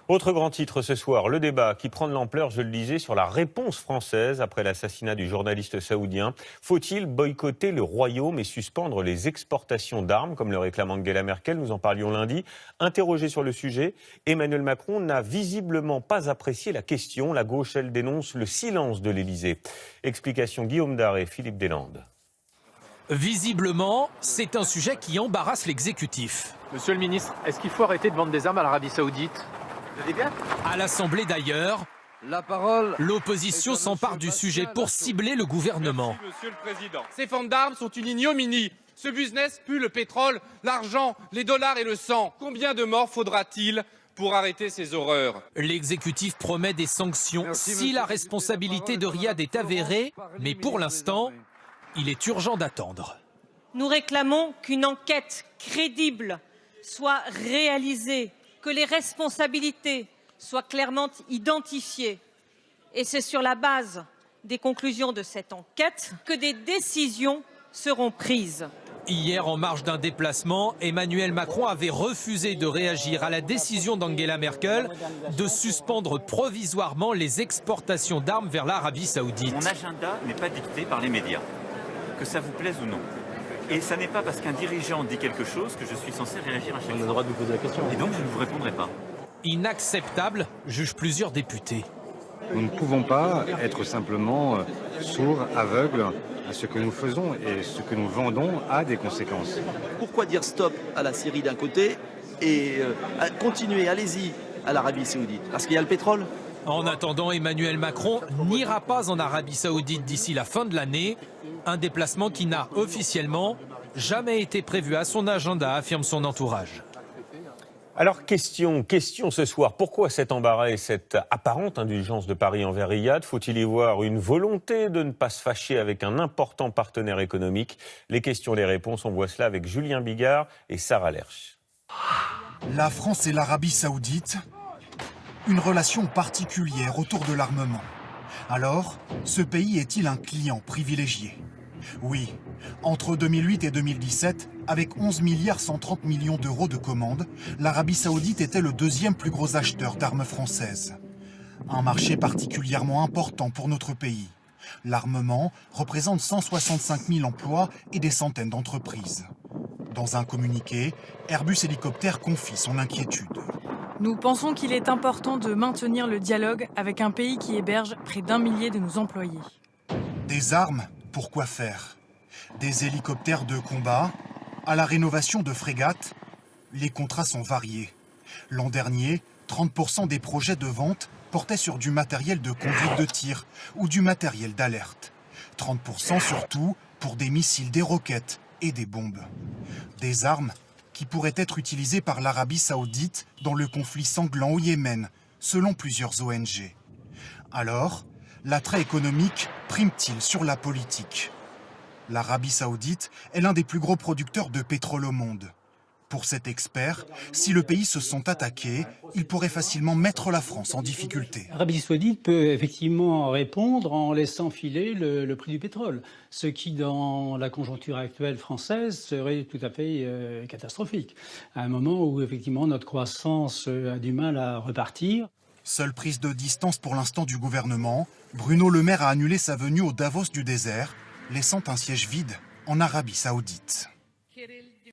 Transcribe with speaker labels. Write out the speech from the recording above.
Speaker 1: Autre grand titre ce soir, le débat qui prend de l'ampleur, je le disais, sur la réponse française après l'assassinat du journaliste saoudien. Faut-il boycotter le royaume et suspendre les exportations d'armes, comme le réclame Angela Merkel? Nous en parlions lundi. Interrogé sur le sujet, Emmanuel Macron n'a visiblement pas apprécié la question. La gauche, elle, dénonce le silence de l'Élysée. Explication Guillaume Daré, Philippe Deslandes.
Speaker 2: Visiblement, c'est un sujet qui embarrasse l'exécutif.
Speaker 3: Monsieur le ministre, est-ce qu'il faut arrêter de vendre des armes à l'Arabie Saoudite?
Speaker 2: À l'Assemblée d'ailleurs, l'opposition s'empare du sujet pour cibler le gouvernement.
Speaker 4: Merci, Monsieur le Président. Ces ventes d'armes sont une ignominie. Ce business pue le pétrole, l'argent, les dollars et le sang. Combien de morts faudra-t-il pour arrêter ces horreurs?
Speaker 2: L'exécutif promet des sanctions si la responsabilité de Riyad est avérée, mais pour l'instant, il est urgent d'attendre.
Speaker 5: Nous réclamons qu'une enquête crédible soit réalisée, que les responsabilités soient clairement identifiées. Et c'est sur la base des conclusions de cette enquête que des décisions seront prises.
Speaker 2: Hier, en marge d'un déplacement, Emmanuel Macron avait refusé de réagir à la décision d'Angela Merkel de suspendre provisoirement les exportations d'armes vers l'Arabie Saoudite.
Speaker 6: Mon agenda n'est pas dicté par les médias, que ça vous plaise ou non. Et ça n'est pas parce qu'un dirigeant dit quelque chose que je suis censé réagir à chaque fois.
Speaker 3: On a le droit de vous poser la question.
Speaker 6: Et donc je ne vous répondrai pas.
Speaker 2: Inacceptable, jugent plusieurs députés.
Speaker 7: Nous ne pouvons pas être simplement sourds, aveugles à ce que nous faisons, et ce que nous vendons a des conséquences.
Speaker 8: Pourquoi dire stop à la Syrie d'un côté et continuer, allez-y, à l'Arabie Saoudite? Parce qu'il y a le pétrole.
Speaker 2: En attendant, Emmanuel Macron n'ira pas en Arabie Saoudite d'ici la fin de l'année. Un déplacement qui n'a officiellement jamais été prévu à son agenda, affirme son entourage.
Speaker 1: Alors, question ce soir. Pourquoi cet embarras et cette apparente indulgence de Paris envers Riyad? Faut-il y voir une volonté de ne pas se fâcher avec un important partenaire économique? Les questions, les réponses, on voit cela avec Julien Bigard et Sarah Lerch.
Speaker 9: La France et l'Arabie Saoudite, une relation particulière autour de l'armement. Alors, ce pays est-il un client privilégié? Oui. Entre 2008 et 2017, avec 11 milliards 130 millions d'euros de commandes, l'Arabie Saoudite était le deuxième plus gros acheteur d'armes françaises. Un marché particulièrement important pour notre pays. L'armement représente 165 000 emplois et des centaines d'entreprises. Dans un communiqué, Airbus Hélicoptères confie son inquiétude.
Speaker 10: Nous pensons qu'il est important de maintenir le dialogue avec un pays qui héberge près d'1 millier de nos employés.
Speaker 9: Des armes, pour quoi faire? Des hélicoptères de combat, à la rénovation de frégates, les contrats sont variés. L'an dernier, 30% des projets de vente portaient sur du matériel de conduite de tir ou du matériel d'alerte. 30% surtout pour des missiles, des roquettes et des bombes. Des armes qui pourraient être utilisées par l'Arabie Saoudite dans le conflit sanglant au Yémen, selon plusieurs ONG. Alors, l'attrait économique prime-t-il sur la politique? L'Arabie Saoudite est l'un des plus gros producteurs de pétrole au monde. Pour cet expert, si le pays se sent attaqué, il pourrait facilement mettre la France en difficulté.
Speaker 11: L'Arabie Saoudite peut effectivement répondre en laissant filer le prix du pétrole, ce qui, dans la conjoncture actuelle française, serait tout à fait catastrophique. À un moment où, effectivement, notre croissance a du mal à repartir.
Speaker 9: Seule prise de distance pour l'instant du gouvernement, Bruno Le Maire a annulé sa venue au Davos du désert, laissant un siège vide en Arabie Saoudite.